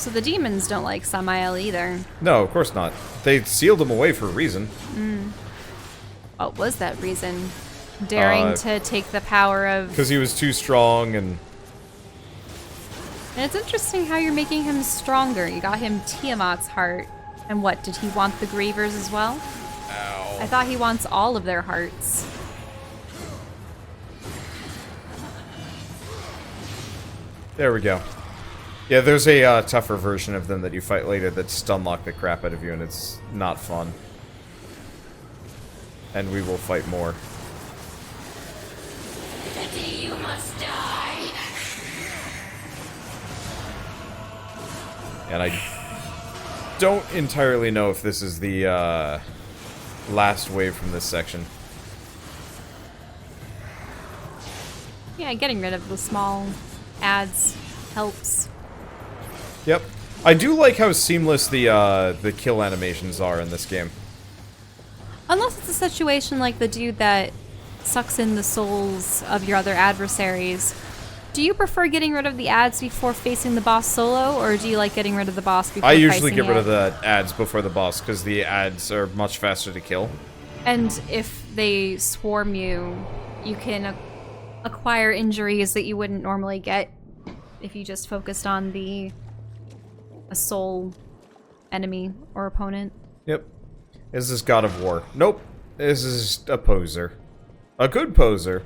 So the demons don't like Samael either. No, of course not. They sealed him away for a reason. What was that reason? Daring to take the power of... Because he was too strong and... And it's interesting how you're making him stronger. You got him Tiamat's heart. And what, did he want the Grievers as well? Ow. I thought he wants all of their hearts. There we go. Yeah, there's a tougher version of them that you fight later that stunlock the crap out of you, and it's not fun. And we will fight more. Today you must die. And I don't entirely know if this is the last wave from this section. Yeah, getting rid of the small ads helps. Yep. I do like how seamless the kill animations are in this game. Unless it's a situation like the dude that sucks in the souls of your other adversaries. Do you prefer getting rid of the ads before facing the boss solo, or do you like getting rid of the boss before I facing usually get rid it? of the ads before the boss, because the ads are much faster to kill. And if they swarm you, you can acquire injuries that you wouldn't normally get if you just focused on a soul enemy or opponent. Yep. This is God of War. Nope. This is a poser. A good poser,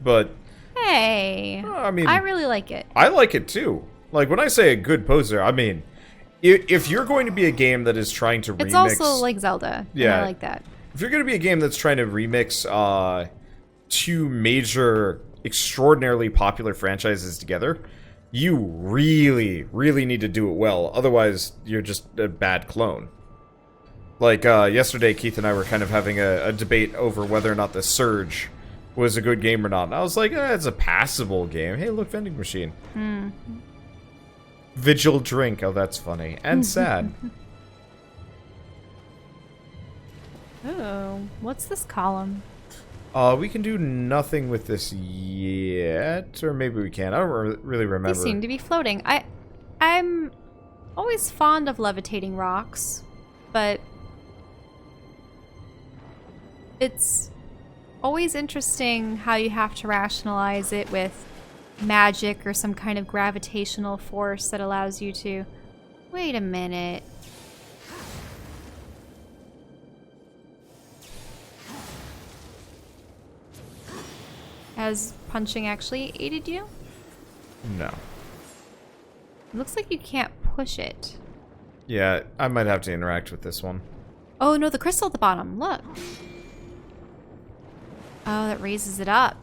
but... Hey! I mean... I really like it. I like it too. Like, when I say a good poser, I mean... If you're going to be a game that is trying to remix... It's also like Zelda. Yeah. And I like that. If you're going to be a game that's trying to remix two major, extraordinarily popular franchises together, you really, really need to do it well. Otherwise, you're just a bad clone. Like, yesterday, Keith and I were kind of having a debate over whether or not The Surge was a good game or not. And I was like, it's a passable game. Hey, look, vending machine. Vigil drink. Oh, that's funny. And sad. Oh, what's this column? We can do nothing with this yet. Or maybe we can. I don't really remember. They seem to be floating. I'm always fond of levitating rocks, but it's always interesting how you have to rationalize it with magic or some kind of gravitational force that allows you to... Wait a minute. Has punching actually aided you? No. It looks like you can't push it. Yeah, I might have to interact with this one. Oh no, the crystal at the bottom. Look. Oh, that raises it up.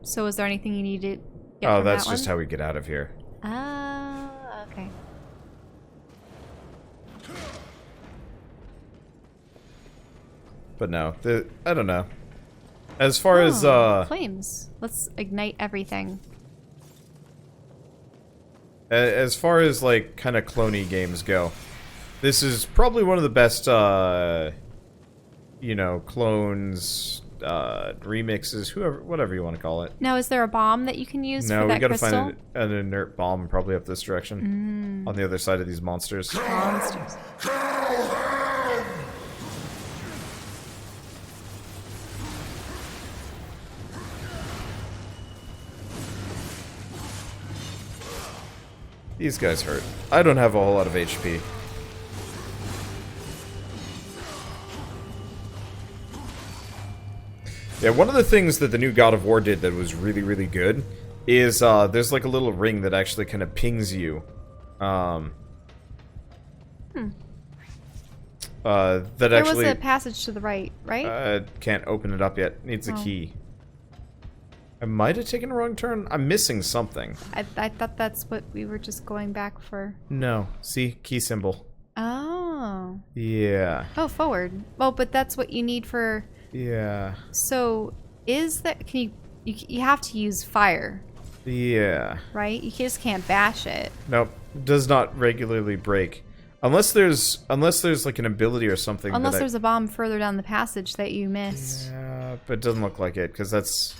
So is there anything you need to get Oh, from that's that just one? how we get out of here. Ah, okay. But no, I don't know. As far as flames. Let's ignite everything. as far as like kind of clone-y games go, this is probably one of the best you know, clones, remixes, whatever you want to call it. Now, is there a bomb that you can use No, for we that gotta crystal? find an inert bomb probably up this direction. On the other side of these monsters. Monsters. These guys hurt. I don't have a whole lot of HP. Yeah, one of the things that the new God of War did that was really, really good is there's like a little ring that actually kind of pings you. That There actually... was a passage to the right, right? Can't open it up yet. Needs a key. I might have taken a wrong turn. I'm missing something. I thought that's what we were just going back for. No. See? Key symbol. Oh. Yeah. Oh, forward. Well, but that's what you need for... Yeah. So, is that... Can you have to use fire, Yeah. right? You just can't bash it. Nope. Does not regularly break. Unless there's like an ability or something. Unless that there's a bomb further down the passage that you missed. Yeah, but it doesn't look like it, because that's...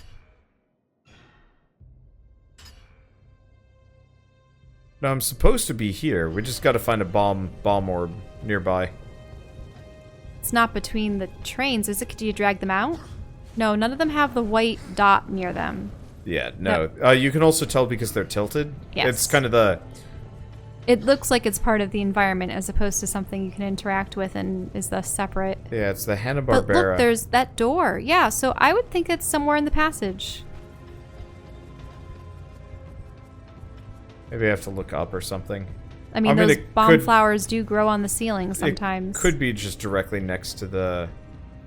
No, I'm supposed to be here. We just gotta find a bomb orb nearby. It's not between the trains, is it? Do you drag them out? No, none of them have the white dot near them. Yeah, no. You can also tell because they're tilted. Yes. It's kind of the... It looks like it's part of the environment as opposed to something you can interact with and is thus separate. Yeah, it's the But Hanna-Barbera. look, there's that door. Yeah, so I would think it's somewhere in the passage. Maybe I have to look up or something. I mean, those it bomb could- flowers do grow on the ceiling sometimes. It could be just directly next to the...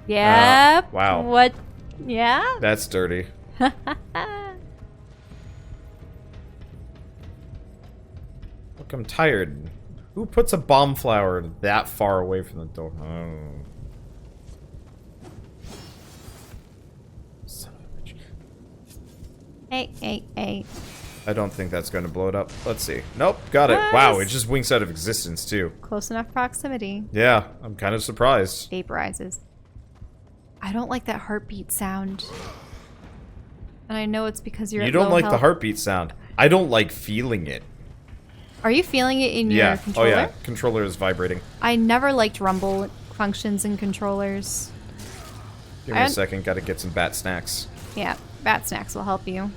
Yep. Wow. What? Yeah? That's dirty. Look, I'm tired. Who puts a bomb flower that far away from the door? Oh. Son of a bitch. Hey. I don't think that's going to blow it up. Let's see. Nope, got it. Wow, it just winks out of existence, too. Close enough proximity. Yeah, I'm kind of surprised. Vaporizes. I don't like that heartbeat sound. And I know it's because you're You at don't low like the health. heartbeat sound. I don't like feeling it. Are you feeling it in your Yeah. controller? Oh, yeah. Controller is vibrating. I never liked rumble functions in controllers. Give me a second. Got to get some bat snacks. Yeah, bat snacks will help you.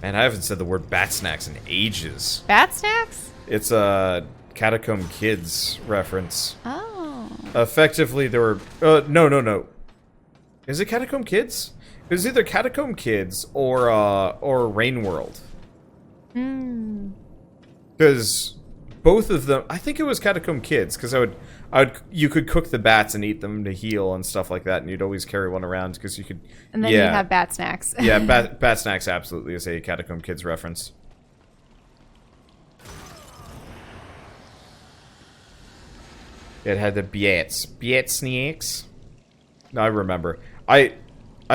Man, I haven't said the word bat snacks in ages. Bat snacks? It's a Catacomb Kids reference. Oh. Effectively, there were... no. Is it Catacomb Kids? It was either Catacomb Kids or Rain World. Hmm. Because both of them... I think it was Catacomb Kids, because you could cook the bats and eat them to heal and stuff like that, and you'd always carry one around because you could... And then you'd have bat snacks. Yeah, bat snacks absolutely is a Catacomb Kids reference. It had the Biat snacks. No, I remember. I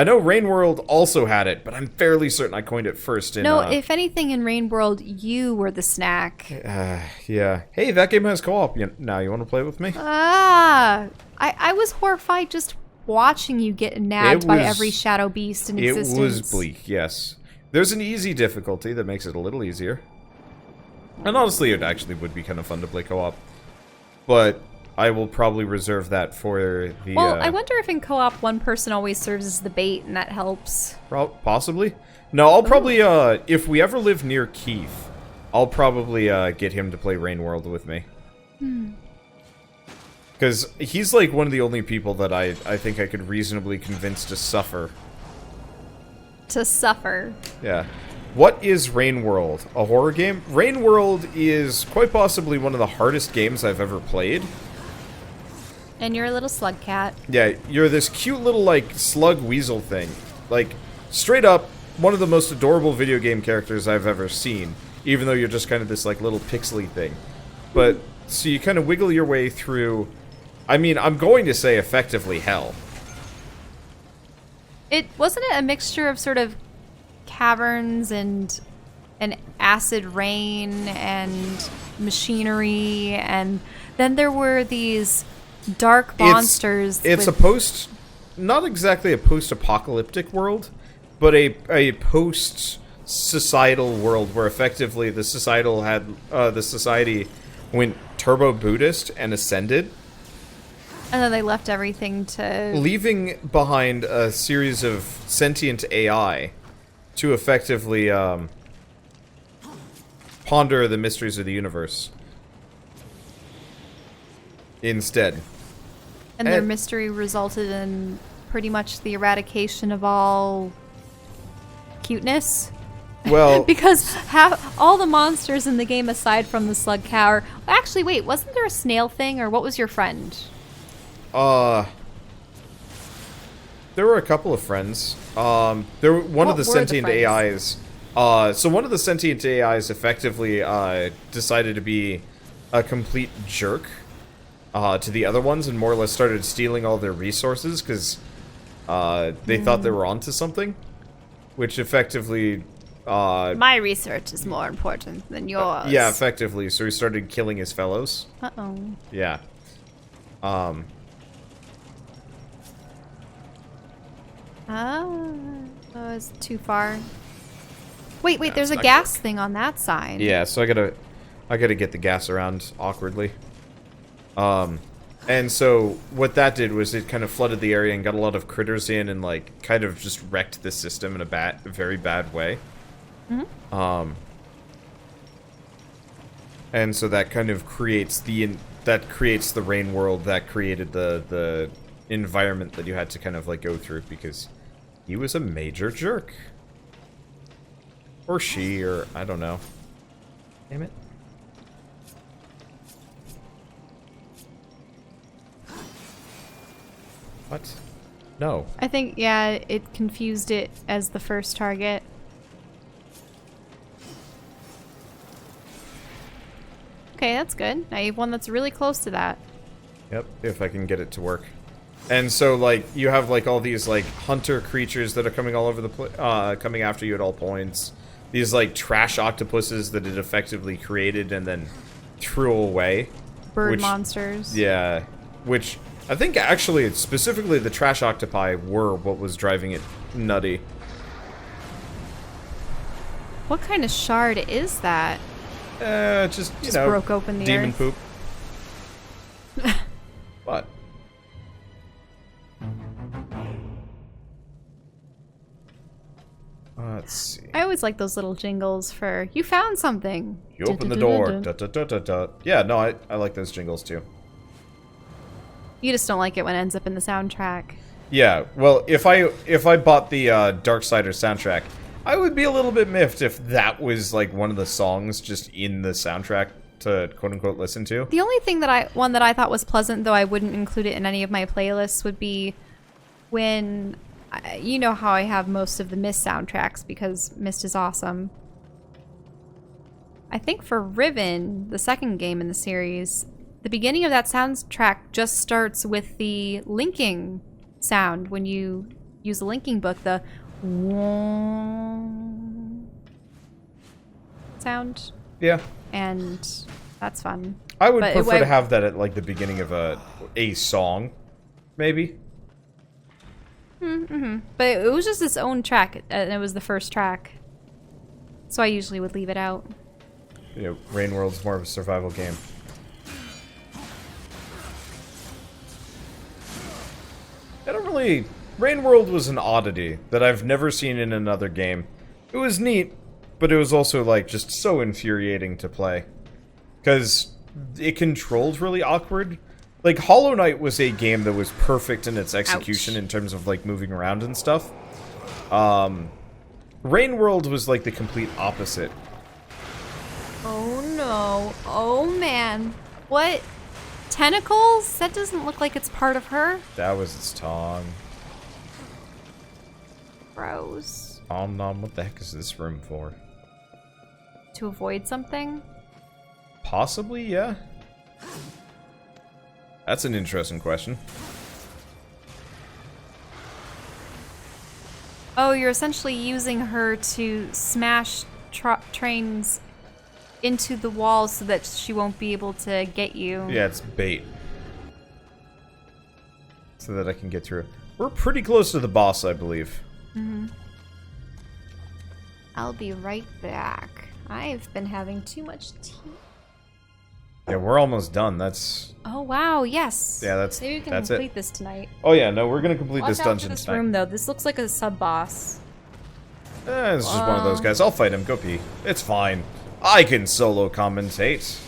know Rain World also had it, but I'm fairly certain I coined it first in... No, if anything in Rain World, you were the snack. Yeah. Hey, that game has co-op. Now, you want to play with me? I was horrified just watching you get nabbed by was- every shadow beast in existence. It was bleak, yes. There's an easy difficulty that makes it a little easier. And honestly, it actually would be kind of fun to play co-op. But I will probably reserve that for the... Well, I wonder if in co-op one person always serves as the bait and that helps. Possibly. No, I'll probably, if we ever live near Keith, I'll probably get him to play Rain World with me. Because he's like one of the only people that I think I could reasonably convince to suffer. To suffer. Yeah. What is Rain World? A horror game? Rain World is quite possibly one of the hardest games I've ever played. And you're a little slug cat. Yeah, you're this cute little, like, slug weasel thing. Like, straight up, one of the most adorable video game characters I've ever seen. Even though you're just kind of this, like, little pixely thing. But, so you kind of wiggle your way through... I mean, I'm going to say effectively hell. Wasn't it a mixture of sort of caverns and an acid rain and machinery, and then there were these dark monsters. It's with- not exactly a post-apocalyptic world, but a post-societal world where effectively the society went turbo-Buddhist and ascended, and then they left everything to... leaving behind a series of sentient AI to effectively ponder the mysteries of the universe instead. And their mystery resulted in pretty much the eradication of all cuteness. Well, Because all the monsters in the game, aside from the slug cow, actually, wait, wasn't there a snail thing, or what was your friend? there were a couple of friends. One of the What were the sentient friends? AIs. So one of the sentient AIs effectively decided to be a complete jerk to the other ones and more or less started stealing all their resources because they thought they were onto something, which effectively. My research is more important than yours. Yeah, effectively. So he started killing his fellows. Uh-oh. Yeah. Oh, it's too far. Wait, there's a not gas thing on that side. Yeah, so I gotta... I gotta get the gas around awkwardly. And so what that did was it kind of flooded the area and got a lot of critters in and like kind of just wrecked the system in a very bad way. Mm-hmm. And so that kind of creates the rain world that created the environment that you had to kind of like go through because he was a major jerk. Or she, or I don't know. Damn it. What? No. I think, yeah, it confused it as the first target. Okay, that's good. Now you have one that's really close to that. Yep, if I can get it to work. And so, like, you have, like, all these, like, hunter creatures that are coming all over the coming after you at all points. These, like, trash octopuses that it effectively created and then threw away. Bird monsters. Yeah, which I think actually, specifically the trash octopi were what was driving it nutty. What kind of shard is that? Just, you know, broke open the demon earth. poop. What? Let's see. I always like those little jingles for, you found something. You open the door. Da, da, da, da, da. Yeah, no, I like those jingles too. You just don't like it when it ends up in the soundtrack. Yeah, well, if I bought the Darksiders soundtrack, I would be a little bit miffed if that was like one of the songs just in the soundtrack to quote unquote listen to. The only thing that I thought was pleasant, though I wouldn't include it in any of my playlists, would be when you know how I have most of the Myst soundtracks because Myst is awesome. I think for Riven, the second game in the series, the beginning of that soundtrack just starts with the linking sound when you use a linking book, the sound. Yeah. And that's fun. I would prefer to have that at like the beginning of a song, maybe. Mm-hmm. But it was just its own track, and it was the first track. So I usually would leave it out. You know, Rain World's more of a survival game. I don't really... Rain World was an oddity that I've never seen in another game. It was neat, but it was also, like, just so infuriating to play. Because it controlled really awkward. Like, Hollow Knight was a game that was perfect in its execution in terms of, like, moving around and stuff. Rain World was, like, the complete opposite. Oh, no. Oh, man. What? Tentacles? That doesn't look like it's part of her. That was its tongue. Gross. Nom, what the heck is this room for? To avoid something? Possibly, yeah. That's an interesting question. Oh, you're essentially using her to smash trains into the wall so that she won't be able to get you. Yeah, it's bait. So that I can get through. We're pretty close to the boss, I believe. Mm-hmm. I'll be right back. I've been having too much tea. Yeah, we're almost done. That's... Oh, wow, yes. Yeah, that's Maybe we can that's complete it. this tonight. Oh yeah, no, we're gonna complete Watch this out dungeon for this tonight. room, though. This looks like a sub-boss. It's just one of those guys. I'll fight him. Go pee. It's fine. I can solo commentate.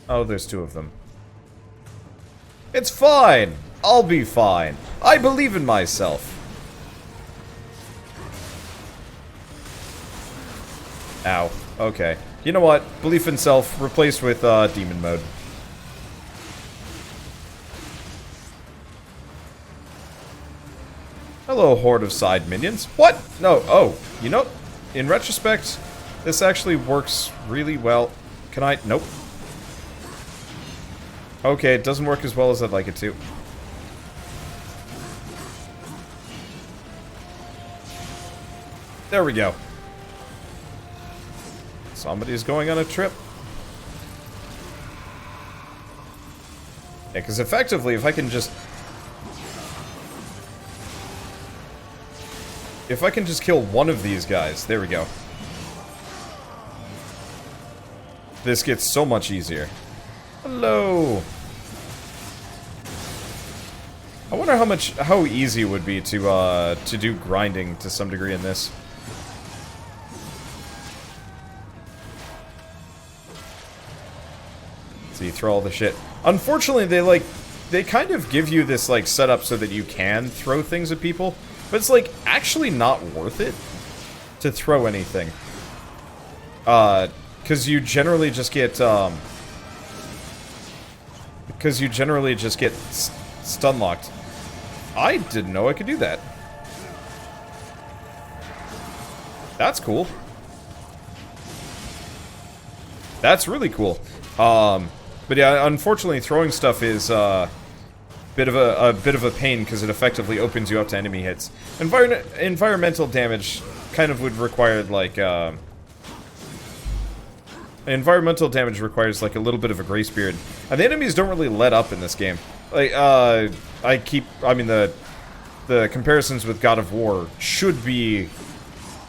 Oh, there's two of them. It's fine. I'll be fine. I believe in myself. Ow. Okay. You know what? Belief in self replaced with demon mode. Hello, horde of side minions. What? No. Oh, you know, in retrospect, this actually works really well. Can I? Nope. Okay, it doesn't work as well as I'd like it to. There we go. Somebody's going on a trip. Yeah, because effectively, if I can just kill one of these guys, there we go. this gets so much easier. Hello. I wonder how easy it would be to do grinding to some degree in this. So you throw all the shit. Unfortunately, they kind of give you this like setup so that you can throw things at people, but it's like actually not worth it to throw anything. Because you generally just get stun locked. I didn't know I could do that. That's cool. That's really cool. But yeah, unfortunately, throwing stuff is a bit of a pain because it effectively opens you up to enemy hits. Environmental damage kind of would require like environmental damage requires like a little bit of a grace period, and the enemies don't really let up in this game. Like I mean the comparisons with God of War should be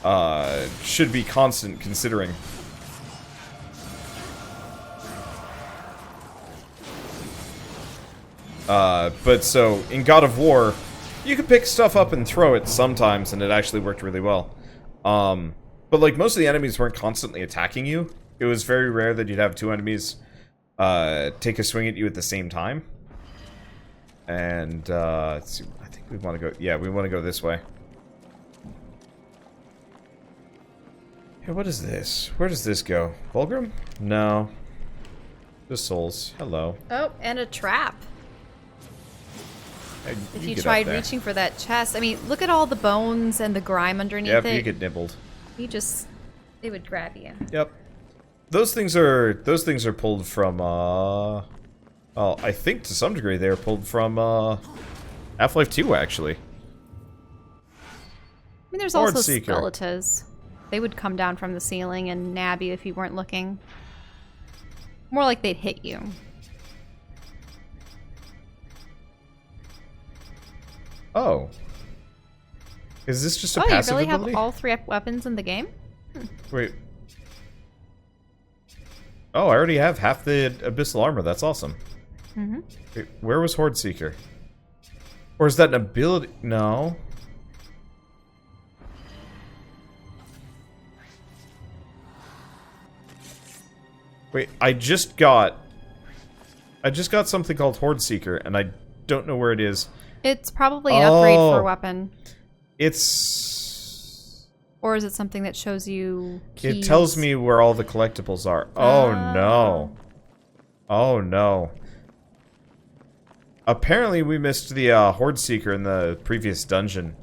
constant considering. But so, in God of War, you could pick stuff up and throw it sometimes, and it actually worked really well. But like, most of the enemies weren't constantly attacking you. It was very rare that you'd have two enemies, take a swing at you at the same time. And, let's see, I think we want to go, yeah, we want to go this way. Hey, what is this? Where does this go? Fulgrim? No. Just souls. Hello. Oh, and a trap. If you get tried reaching for that chest, I mean, look at all the bones and the grime underneath it. Yep, you get nibbled. They would grab you. Yep. Those things are pulled from, well, I think to some degree they are pulled from, Half-Life 2, actually. I mean, there's also skeletas. They would come down from the ceiling and nab you if you weren't looking. More like they'd hit you. Oh. Is this just a passive ability? Oh, you really have all three weapons in the game? Wait. Oh, I already have half the abyssal armor. That's awesome. Mm-hmm. Wait, where was Horde Seeker? Or is that an ability? No. Wait, I just got something called Horde Seeker, and I don't know where it is. It's probably an upgrade for a weapon. It's... Or is it something that shows you keys? It tells me where all the collectibles are. Oh, no. Oh, no. Apparently, we missed the Horde Seeker in the previous dungeon.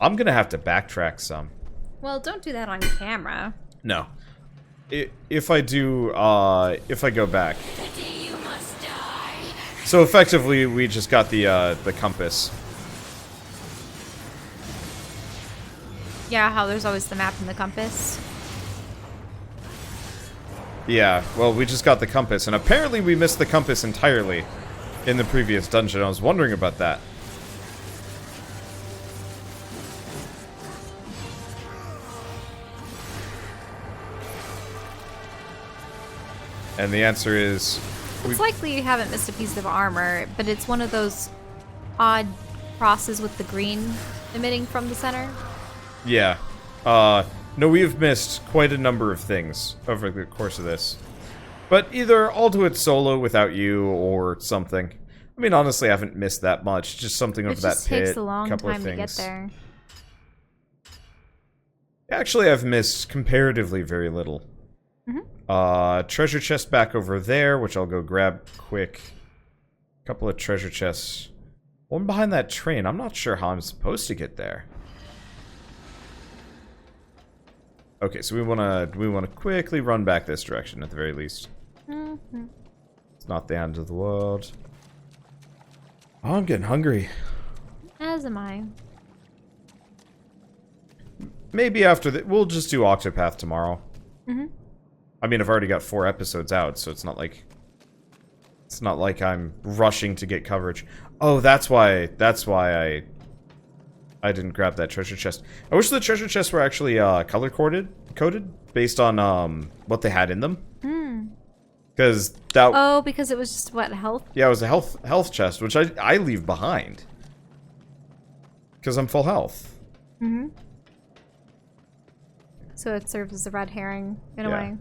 I'm gonna have to backtrack some. Well, don't do that on camera. No. If I do, if I go back. Today you must die. So effectively, we just got the compass. Yeah, how there's always the map and the compass. Yeah, well, we just got the compass, and apparently we missed the compass entirely in the previous dungeon. I was wondering about that. And the answer is... It's likely you haven't missed a piece of armor, but it's one of those odd crosses with the green emitting from the center. Yeah. No, we've missed quite a number of things over the course of this. But either I'll do it solo without you, or something. I mean, honestly, I haven't missed that much. Just something over that pit. It just takes a long couple time of to things. get there. Actually, I've missed comparatively very little. Mm-hmm. Treasure chest back over there, which I'll go grab quick. Couple of treasure chests. One behind that train. I'm not sure how I'm supposed to get there. Okay, so we wanna quickly run back this direction at the very least. Mm-hmm. It's not the end of the world. Oh, I'm getting hungry. As am I. Maybe after that, we'll just do Octopath tomorrow. Mm-hmm. I mean, I've already got 4 episodes out, so it's not like I'm rushing to get coverage. Oh, that's why I didn't grab that treasure chest. I wish the treasure chests were actually color coded based on what they had in them. Because that... Oh, because it was just, what, health? Yeah, it was a health chest, which I leave behind. Because I'm full health. Mm-hmm. So it serves as a red herring, in a way.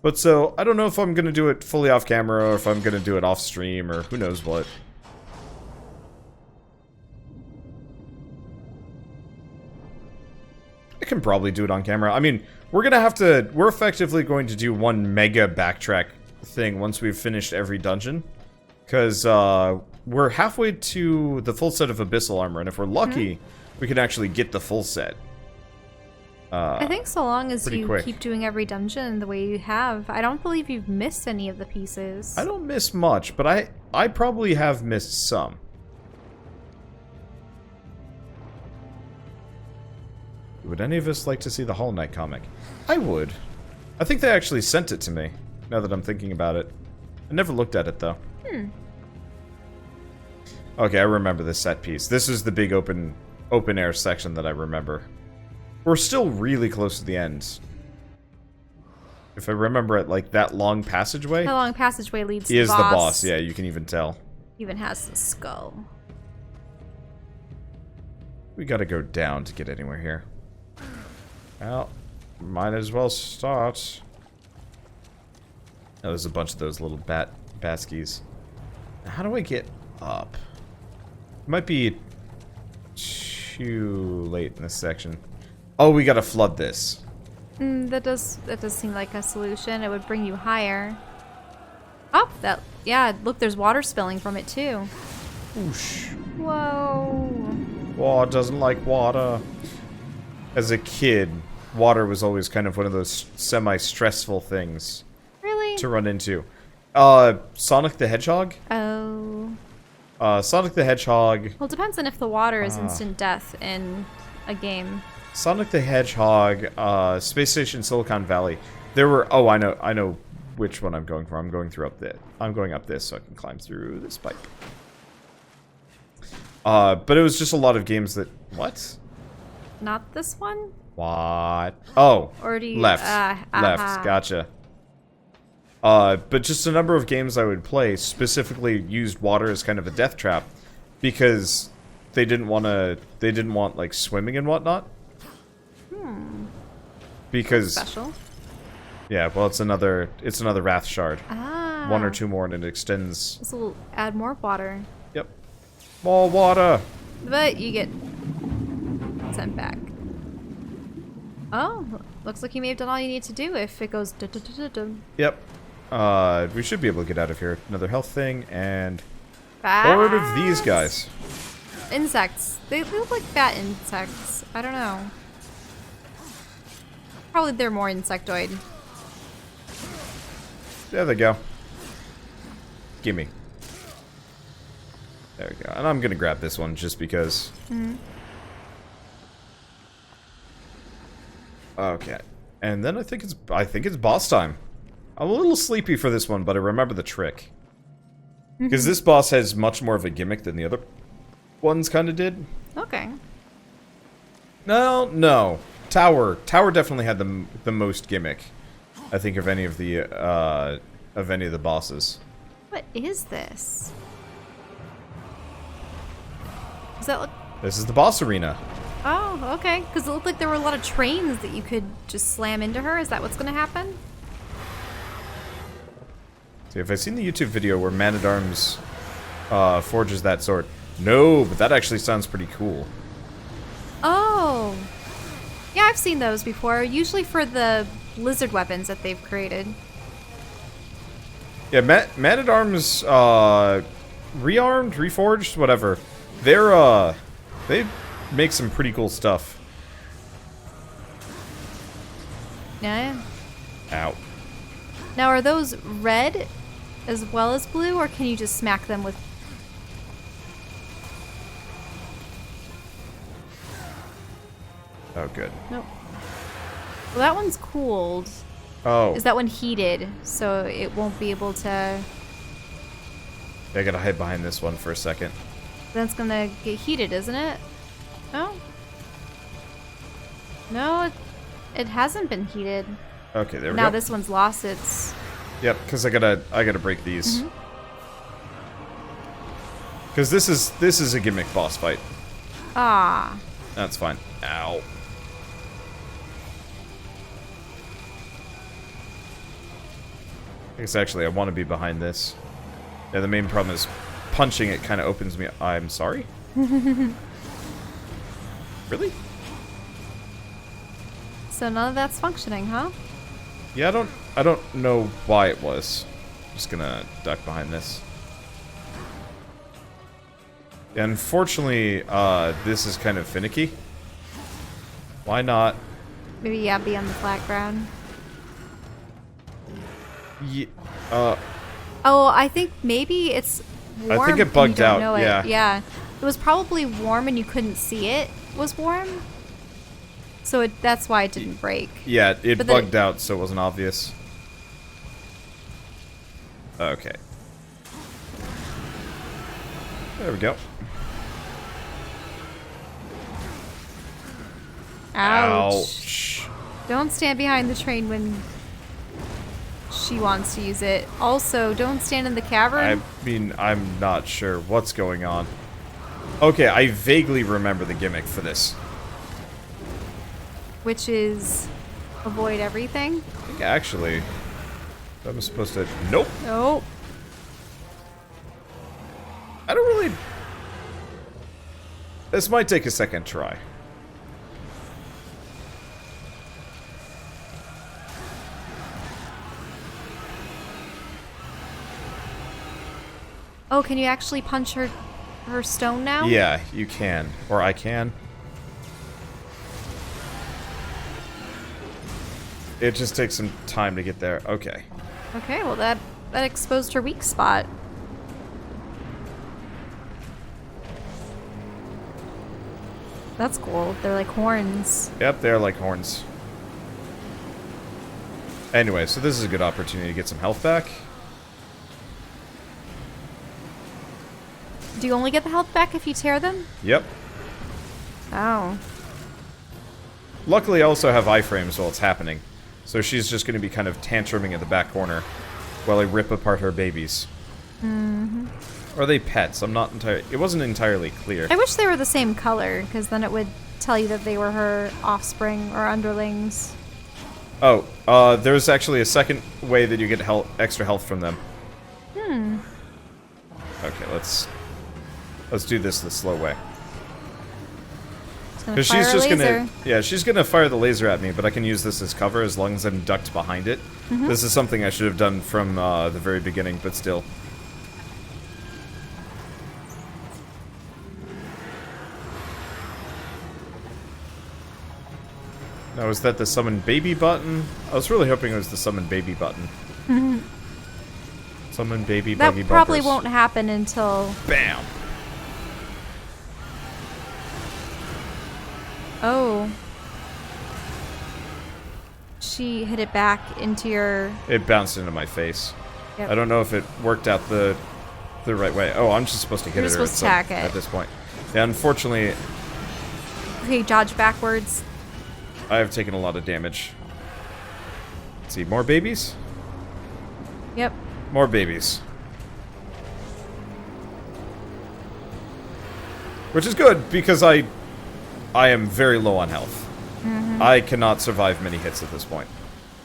But so, I don't know if I'm going to do it fully off camera, or if I'm going to do it off stream, or who knows what. I can probably do it on camera. I mean, we're effectively going to do one mega backtrack thing once we've finished every dungeon. Because, we're halfway to the full set of Abyssal Armor, and if we're lucky, we can actually get the full set. I think so long as you quick. keep doing every dungeon the way you have. I don't believe you've missed any of the pieces. I don't miss much, but I probably have missed some. Would any of us like to see the Hollow Knight comic? I would. I think they actually sent it to me, now that I'm thinking about it. I never looked at it, though. Okay, I remember this set piece. This is the big open air section that I remember. We're still really close to the end. If I remember it, like, that long passageway... The long passageway leads to He the is boss. the boss, yeah, you can even tell. Even has the skull. We gotta go down to get anywhere here. Well, might as well start. Oh, there's a bunch of those little baskies. How do I get up? It might be too late in this section. Oh, we gotta flood this. That does seem like a solution. It would bring you higher. Oh, yeah, look, there's water spilling from it too. Whoosh. Whoa. Water doesn't like water. As a kid, water was always kind of one of those semi-stressful things Really? to run into. Sonic the Hedgehog? Oh. Sonic the Hedgehog. Well, it depends on if the water is instant death in a game. Sonic the Hedgehog, Space Station Silicon Valley. There were... Oh, I know which one I'm going for. I'm going up this so I can climb through this pipe. But it was just a lot of games that... What? Not this one? What? Oh, Or do you... left. aha. Left, gotcha. But just a number of games I would play specifically used water as kind of a death trap. Because they didn't want, like, swimming and whatnot. Because... Special. Yeah, well, it's another Wrath Shard. Ah. One or two more and it extends... This will add more water. Yep. More water! But you get sent back. Oh, looks like you may have done all you need to do if it goes dun-dun-dun-dun-dun. Yep. We should be able to get out of here. Another health thing, and... Fast. horde of these guys. Insects. They look like fat insects. I don't know. Probably they're more insectoid. There they go. Gimme. There we go. And I'm gonna grab this one just because. Okay. And then I think it's boss time. I'm a little sleepy for this one, but I remember the trick. Because this boss has much more of a gimmick than the other ones kind of did. Okay. No. Tower definitely had the most gimmick, I think, of any of the bosses. What is this? Does that look... This is the boss arena. Oh, okay. Because it looked like there were a lot of trains that you could just slam into her. Is that what's going to happen? See, if I've seen the YouTube video where Man-at-Arms forges that sword. No, but that actually sounds pretty cool. Oh. Yeah, I've seen those before. Usually for the lizard weapons that they've created. Yeah, Man-at-Arms, rearmed, reforged, whatever. They make some pretty cool stuff. Yeah. Ow. Now, are those red as well as blue, or can you just smack them with... Oh, good. Nope. Well, that one's cooled. Oh. Is that one heated, so it won't be able to... I gotta hide behind this one for a second. Then it's gonna get heated, isn't it? No? No, it hasn't been heated. Okay, there we Now go. this one's lost its Yep, because I gotta break these. Because this is a gimmick boss fight. Ah. That's fine. Ow. I guess actually I want to be behind this. Yeah, the main problem is punching it kind of opens me. I'm sorry? Really? So none of that's functioning, huh? Yeah, I don't know why it was. Just gonna duck behind this. Yeah, unfortunately, this is kind of finicky. Why not? Maybe, yeah, be on the flat ground. Yeah, Oh, I think maybe it's warm. I think it and bugged you don't out, know it. yeah. Yeah. It was probably warm and you couldn't see it was warm. So that's why it didn't break. yeah, it But then bugged out, so it wasn't obvious. Okay. There we go. Ouch. Don't stand behind the train when she wants to use it. Also, don't stand in the cavern. I mean, I'm not sure what's going on. Okay, I vaguely remember the gimmick for this. Which is avoid everything. I think actually, I'm supposed to... Nope. Nope. I don't really... This might take a second try. Oh, can you actually punch her stone now? Yeah, you can. Or I can. It just takes some time to get there. Okay. Okay, well that exposed her weak spot. That's cool. They're like horns. Yep, they're like horns. Anyway, so this is a good opportunity to get some health back. Do you only get the health back if you tear them? Yep. Oh. Luckily, I also have iframes while it's happening. So she's just going to be kind of tantruming at the back corner while I rip apart her babies. Mm-hmm. Are they pets? I'm not entirely... It wasn't entirely clear. I wish they were the same color, because then it would tell you that they were her offspring or underlings. Oh, there's actually a second way that you get extra health from them. Hmm. Okay, let's do this the slow way. It's gonna Because fire she's a just laser. gonna... Yeah, she's gonna fire the laser at me, but I can use this as cover as long as I'm ducked behind it. Mm-hmm. This is something I should have done from the very beginning, but still. Now, is that the summon baby button? I was really hoping it was the summon baby button. Mm-hmm. Summon baby That buggy probably bumpers. won't happen until... Bam! Oh. She hit it back into your... It bounced into my face. Yep. I don't know if it worked out the right way. Oh, I'm just supposed to hit You're it supposed to attack it. at this point. Yeah, unfortunately, Okay, dodge backwards. I have taken a lot of damage. Let's see, more babies? Yep. More babies. Which is good, because I am very low on health. Mm-hmm. I cannot survive many hits at this point.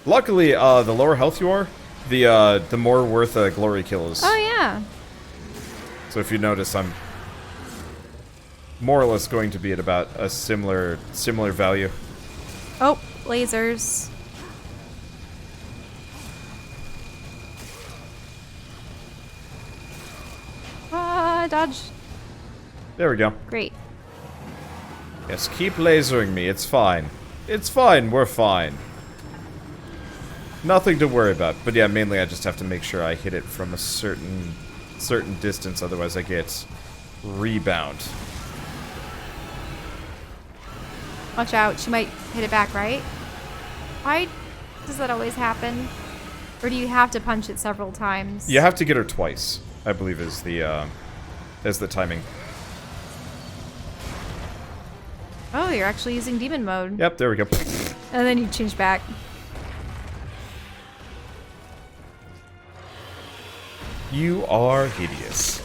Luckily, the lower health you are, the more worth a glory kill is. Oh, yeah. So if you notice, I'm more or less going to be at about a similar value. Oh, lasers. Dodge. There we go. Great. Yes, keep lasering me. It's fine. It's fine. We're fine. Nothing to worry about. But yeah, mainly I just have to make sure I hit it from a certain distance, otherwise I get rebound. Watch out. She might hit it back, right? Why does that always happen? Or do you have to punch it several times? You have to get her twice, I believe is the timing. Oh, you're actually using demon mode. Yep, there we go. And then you change back. You are hideous.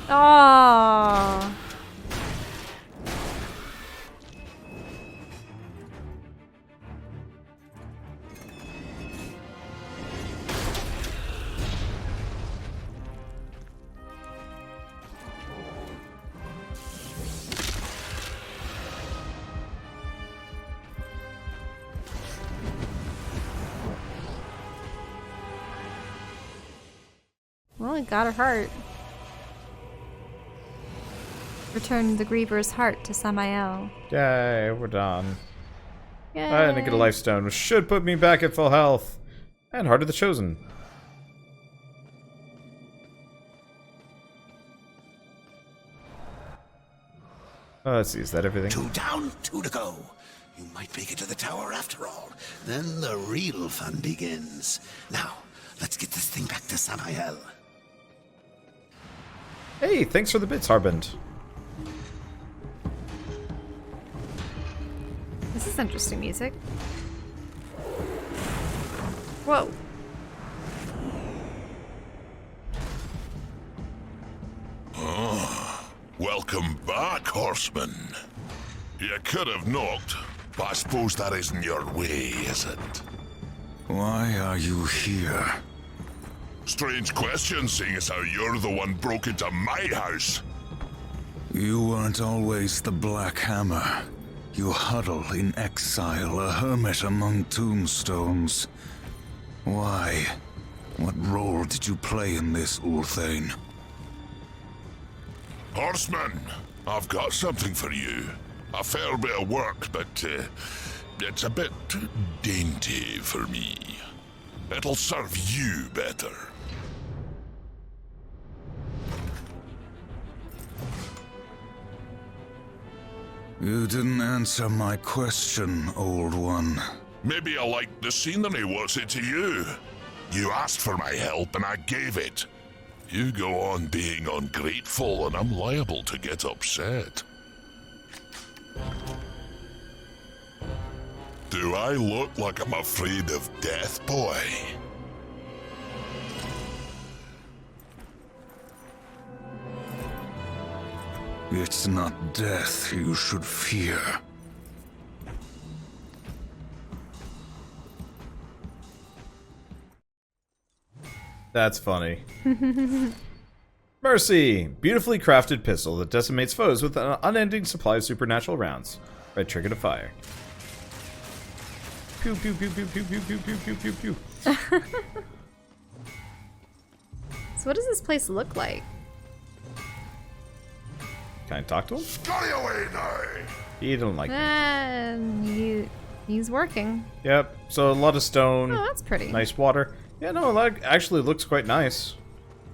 Oh. Well, it got her heart. Return the Griever's heart to Samael. Yay, we're done. Yay. And I get a life stone, which should put me back at full health. And Heart of the Chosen. Let's see, is that everything? 2 down, 2 to go. You might make it to the tower after all. Then the real fun begins. Now, let's get this thing back to Samael. Hey, thanks for the bits, Harband. This is interesting music. Whoa. Welcome back, Horseman. You could have knocked, but I suppose that isn't your way, is it? Why are you here? Strange question, seeing as how you're the one broke into my house. You weren't always the Black Hammer. You huddle in exile, a hermit among tombstones. Why? What role did you play in this, Ulthane? Horseman, I've got something for you. A fair bit of work, but it's a bit dainty for me. It'll serve you better. You didn't answer my question, old one. Maybe I like the scenery, what's it to you? You asked for my help and I gave it. You go on being ungrateful and I'm liable to get upset. Do I look like I'm afraid of death, boy? It's not death you should fear. That's funny. Mercy! Beautifully crafted pistol that decimates foes with an unending supply of supernatural rounds. Red trigger to fire. Pew pew pew pew pew pew pew pew pew pew pew. So what does this place look like? Can I talk to him? Scurry away now! He don't like me. He's working. Yep, so a lot of stone. Oh, that's pretty. Nice water. Yeah, no, that actually looks quite nice.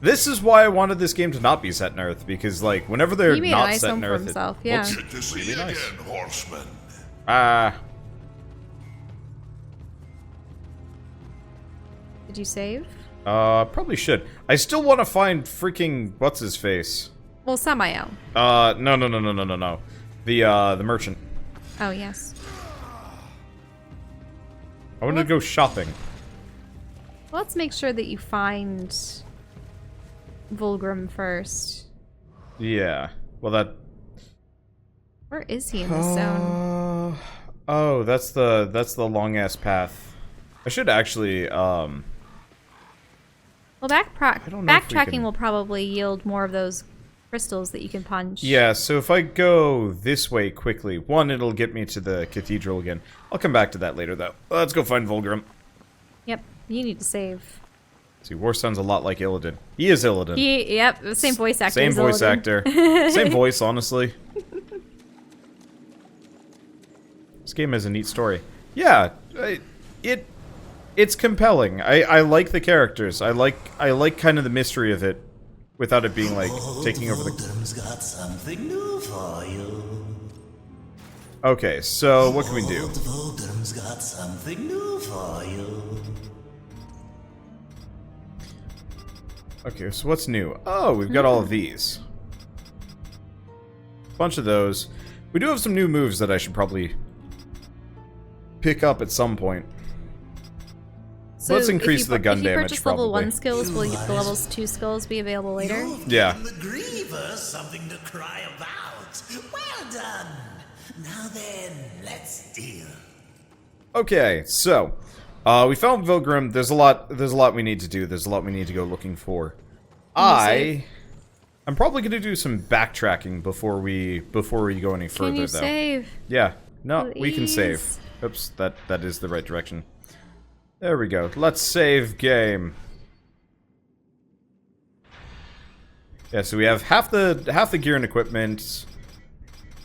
This is why I wanted this game to not be set in Earth, because, like, whenever they're He made not a nice set home in for Earth, himself, it yeah. looks Good to see really you nice. again, Horseman. Did you save? Probably should. I still want to find freaking what's-his-face. Well, Samael. No. The merchant. Oh, yes. I wanted to go shopping. Well, let's make sure that you find Vulgrim first. Yeah. Well, that... Where is he in the zone? Oh, that's the long-ass path. I should actually, Well, don't know if we backtracking can- will probably yield more of those crystals that you can punch. Yeah, so if I go this way quickly, one, it'll get me to the cathedral again. I'll come back to that later, though. Let's go find Vulgrim. Yep, you need to save. See, War sounds a lot like Illidan. He is Illidan. Yep, same voice actor. Same as voice Illidan. actor. Same voice, honestly. This game has a neat story. Yeah, it's compelling. I like the characters. I like kind of the mystery of it, without it being like taking over the. Vulgrim's got something new for you. Okay, so what can we do? Vulgrim's got something new for you. Okay, so what's new? Oh, we've got all of these. bunch of those. We do have some new moves that I should probably pick up at some point. So Let's increase the gun if you damage, purchase level probably. 1 skills, will the levels 2 skills be available later? Yeah. The Griever something to cry about. Well done. Now then, let's deal. Okay, so we found Vilgrim. There's a lot we need to do. There's a lot we need to go looking for. I'm probably gonna do some backtracking before we go any further. Can you though. save? Yeah, no, we can save. Please. Oops, that is the right direction. There we go. Let's save game. Yeah, so we have half the gear and equipment.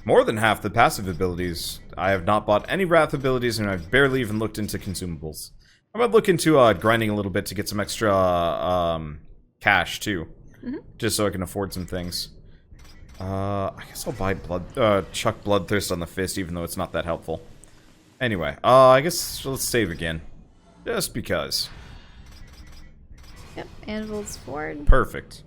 More than half the passive abilities. I have not bought any wrath abilities, and I've barely even looked into consumables. I might look into grinding a little bit to get some extra cash too, just so I can afford some things. I guess I'll buy chuck Bloodthirst on the fist, even though it's not that helpful. Anyway, I guess let's save again, just because. Yep, Anvil's Ford. Perfect.